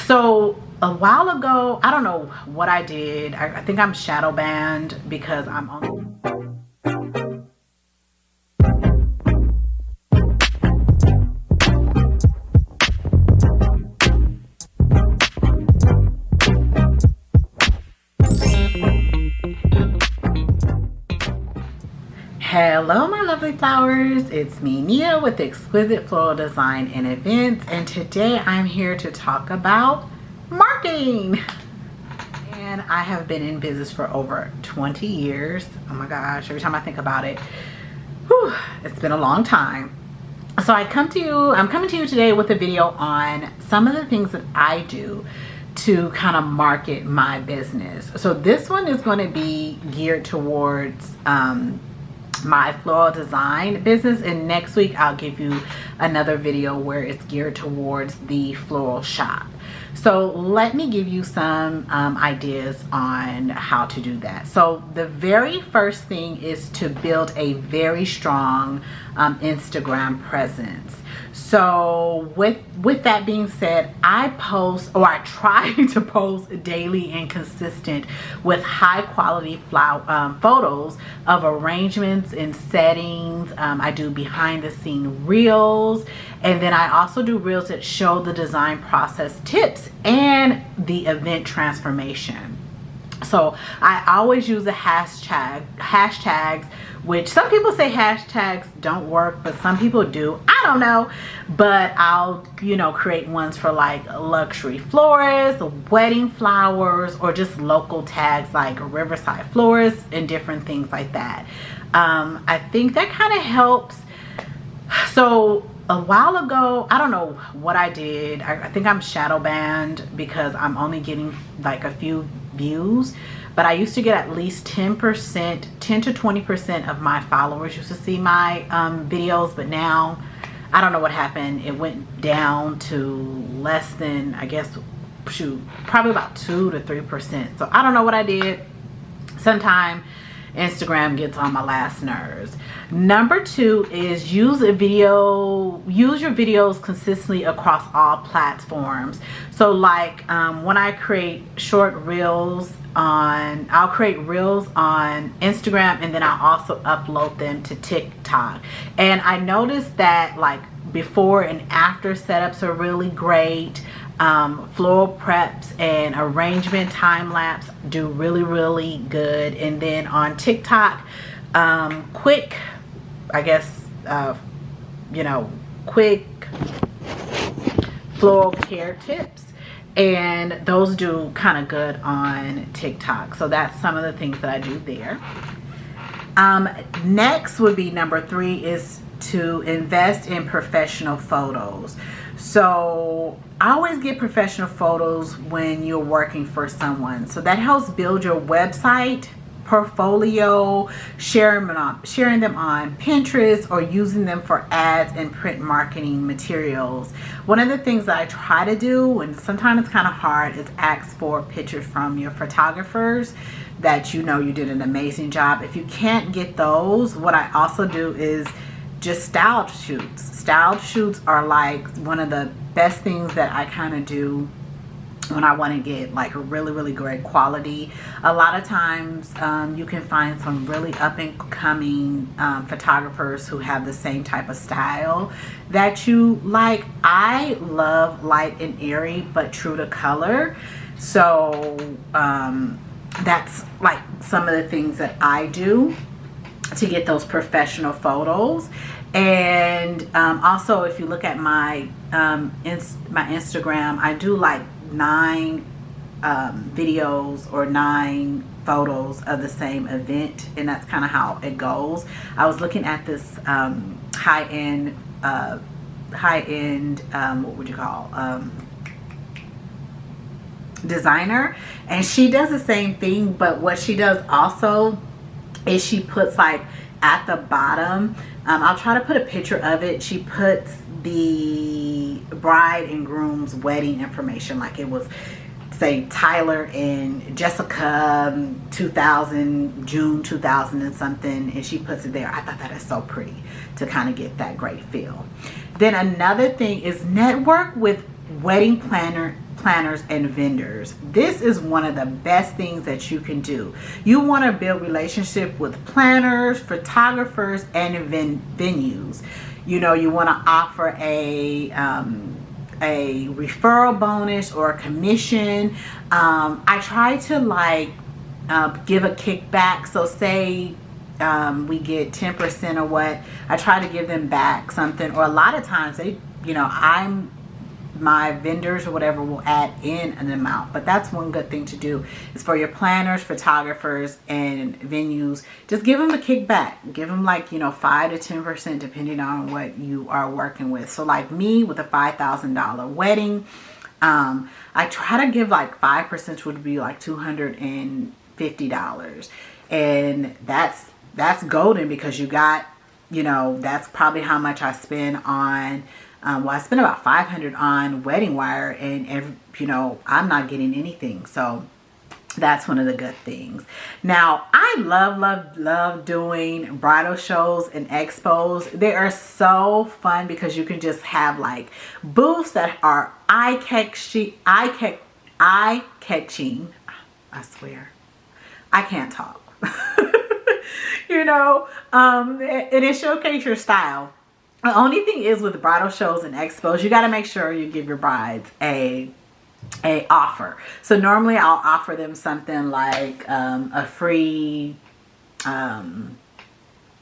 So a while ago, I don't know what I did. I think I'm shadow banned because I'm on. Hello my lovely flowers, it's me Nia with Exquisite Floral Design and Events, and today I'm here to talk about marketing. And I have been in business for over 20 years. Oh my gosh, every time I think about it, whew, it's been a long time. So I'm coming to you today with a video on some of the things that I do to kind of market my business. So this one is going to be geared towards my floral design business, and next week I'll give you another video where it's geared towards the floral shop. So let me give you some ideas on how to do that. So the very first thing is to build a very strong Instagram presence. So with that being said, I post, or I try to post daily and consistent with high quality photos of arrangements and settings. I do behind the scene reels, and then I also do reels that show the design process tips and the event transformation. So I always use the hashtags, which some people say hashtags don't work, but some people do. I don't know, but I'll, create ones for like luxury florists, wedding flowers, or just local tags like Riverside Florists and different things like that. I think that kind of helps. So a while ago, I don't know what I did. I think I'm shadow banned because I'm only getting like a few views, but I used to get at least 10 to 20% of my followers used to see my videos, but now I don't know what happened. It went down to less than, I guess, probably about 2 to 3%. So I don't know what I did. Sometime Instagram gets on my last nerves. Number 2 is use your videos consistently across all platforms. So like when I create short reels I'll create reels on Instagram, and then I'll also upload them to TikTok. And I noticed that like before and after setups are really great. Floral preps and arrangement time lapse do really good. And then on TikTok, quick, I guess, quick floral care tips, and those do kind of good on TikTok. So that's some of the things that I do there. Next would be number 3 is to invest in professional photos. So I always get professional photos when you're working for someone. So that helps build your website, portfolio, sharing them on Pinterest, or using them for ads and print marketing materials. One of the things that I try to do, and sometimes it's kind of hard, is ask for pictures from your photographers that you did an amazing job. If you can't get those, what I also do is just styled shoots. Styled shoots are like one of the best things that I kind of do when I want to get like a really great quality. A lot of times you can find some really up and coming photographers who have the same type of style that you like. I love light and airy but true to color. So that's like some of the things that I do to get those professional photos. And also, if you look at my Instagram, I do like 9 videos or 9 photos of the same event, and that's kind of how it goes. I was looking at this high-end what would you call designer, and she does the same thing, but what she does also is she puts like at the bottom, I'll try to put a picture of it, she puts the bride and groom's wedding information, like it was, say, Tyler and Jessica, June 2000 and something, and she puts it there. I thought that is so pretty to kind of get that great feel. Then another thing is network with wedding planners, and vendors. This is one of the best things that you can do. You want to build relationship with planners, photographers, and venues. You know, you want to offer a referral bonus or a commission. I try to like give a kickback. So say we get 10% or what, I try to give them back something. Or a lot of times they, you know, my vendors or whatever will add in an amount. But that's one good thing to do is for your planners, photographers, and venues. Just give them a kickback. Give them like, you know, 5 to 10% depending on what you are working with. So like me with a $5,000 wedding, I try to give like 5%, which would be like $250. And that's golden because you got, you know, that's probably how much I spend on well, I spent about $500 on wedding wire, and you know, I'm not getting anything. So that's one of the good things. Now, I love doing bridal shows and expos. They are so fun because you can just have like booths that are eye-catching. I swear, I can't talk. You know, it is showcase your style. The only thing is with bridal shows and expos, you got to make sure you give your brides a offer. So normally I'll offer them something like a free, what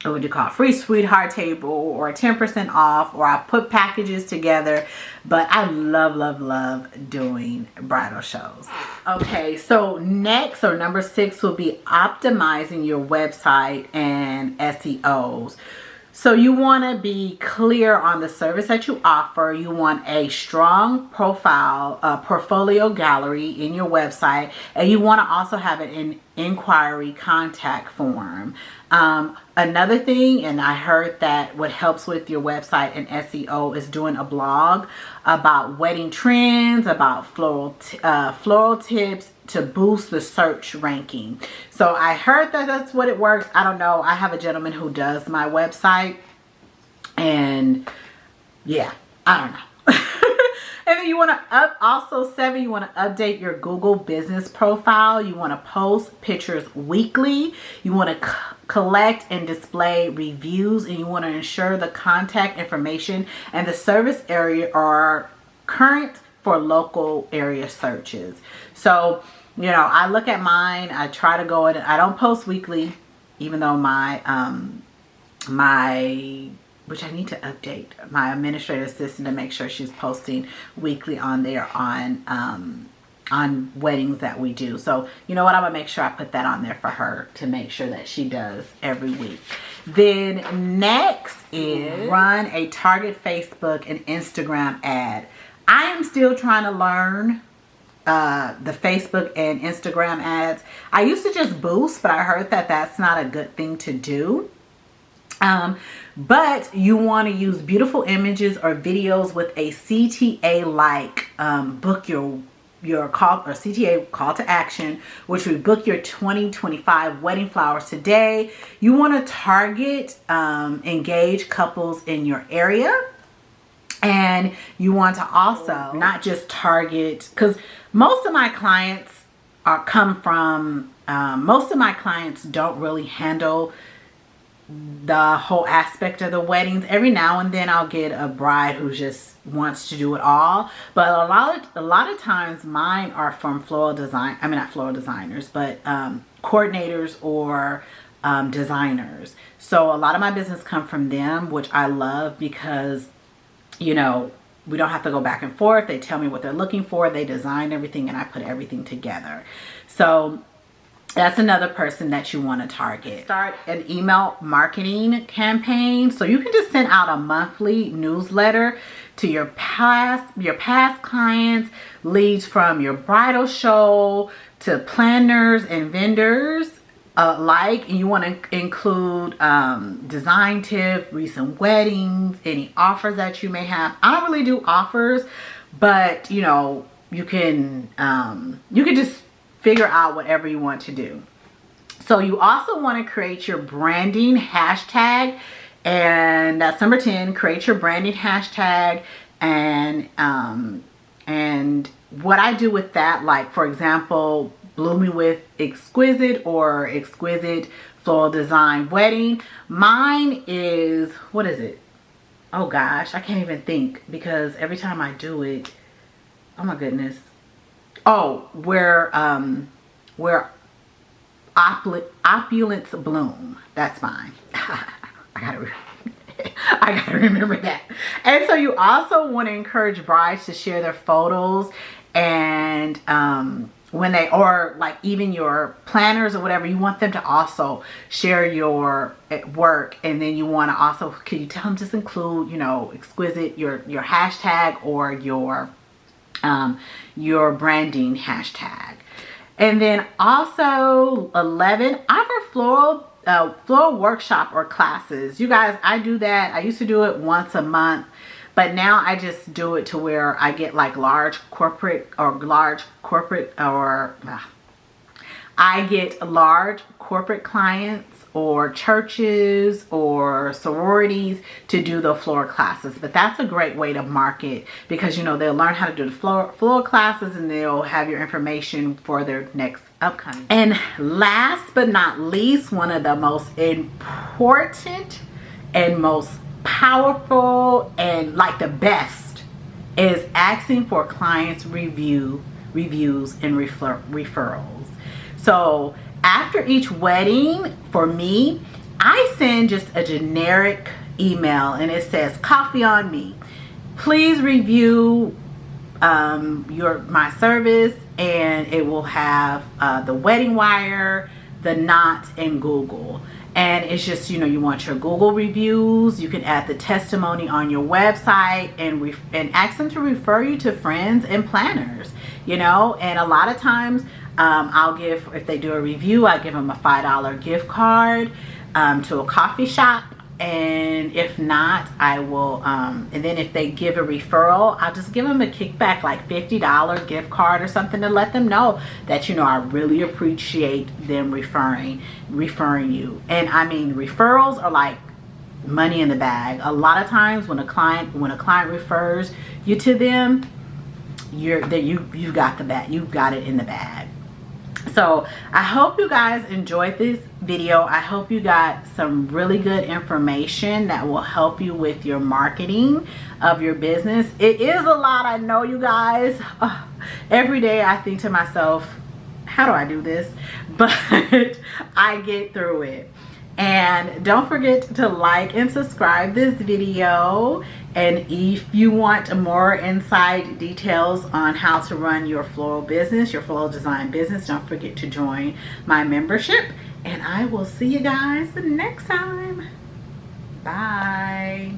would you call it? Free sweetheart table or a 10% off, or I put packages together. But I love doing bridal shows. Okay, so next, or number 6, will be optimizing your website and SEOs. So you want to be clear on the service that you offer. You want a strong portfolio gallery in your website, and you want to also have an inquiry contact form. Another thing, and I heard that what helps with your website and SEO is doing a blog about wedding trends, about floral tips, to boost the search ranking. So I heard that that's what it works. I don't know. I have a gentleman who does my website, and yeah, I don't know. And then you want to also 7, you want to update your Google business profile. You want to post pictures weekly. You want to collect and display reviews, and you want to ensure the contact information and the service area are current for local area searches. So, you know, I look at mine, I try to go in, I don't post weekly, even though my which I need to update my administrative assistant to make sure she's posting weekly on there on weddings that we do. So you know what, I'm gonna make sure I put that on there for her to make sure that she does every week. Then next is run a target Facebook and Instagram ad. I am still trying to learn the Facebook and Instagram ads. I used to just boost, but I heard that that's not a good thing to do. But you want to use beautiful images or videos with a CTA like book your call, or CTA call to action, which would book your 2025 wedding flowers today. You want to target engage couples in your area. And you want to also not just target, because most of my clients most of my clients don't really handle the whole aspect of the weddings. Every now and then I'll get a bride who just wants to do it all, but a lot of times mine are from floral design, I mean not floral designers, but coordinators or designers. So a lot of my business come from them, which I love because, you know, we don't have to go back and forth. They tell me what they're looking for, they design everything, and I put everything together. So that's another person that you want to target. Start an email marketing campaign. So you can just send out a monthly newsletter to your past clients, leads from your bridal show to planners and vendors alike. And you want to include design tips, recent weddings, any offers that you may have. I don't really do offers, but you know, you can just figure out whatever you want to do. So you also want to create your branding hashtag, and that's number 10. Create your branding hashtag and And what I do with that, like for example, Bloom Me with Exquisite or Exquisite Floral Design Wedding. Mine is, what is it? Oh gosh, I can't even think because every time I do it, oh my goodness. Oh, where Opulence Bloom. That's mine. I gotta remember that. And so you also want to encourage brides to share their photos, and when they, or like even your planners or whatever, you want them to also share your work. And then you want to also, can you tell them just include, you know, exquisite, your hashtag or your branding hashtag. And then also 11, offer floral workshop or classes. You guys, I do that. I used to do it once a month, but now I just do it to where I get like I get large corporate clients or churches or sororities to do the floor classes. But that's a great way to market, because you know they'll learn how to do the floor classes, and they'll have your information for their next upcoming. And last but not least, one of the most important and most powerful and like the best is asking for clients reviews and referrals. So after each wedding, for me, I send just a generic email and it says, "Coffee on me. Please review my service," and it will have the wedding wire, the knot, and Google. And it's just, you know, you want your Google reviews. You can add the testimony on your website and ask them to refer you to friends and planners, you know. And a lot of times I'll give, if they do a review, I give them a $5 gift card to a coffee shop. And if not, I will, and then if they give a referral, I'll just give them a kickback, like $50 gift card or something, to let them know that, you know, I really appreciate them referring you. And I mean, referrals are like money in the bag. A lot of times when a client refers you to them, you've got it in the bag. So I hope you guys enjoyed this video. I hope you got some really good information that will help you with your marketing of your business. It is a lot, I know, you guys. Every day I think to myself, how do I do this? But I get through it. And don't forget to like and subscribe this video. And if you want more inside details on how to run your floral business, your floral design business, don't forget to join my membership. And I will see you guys next time. Bye.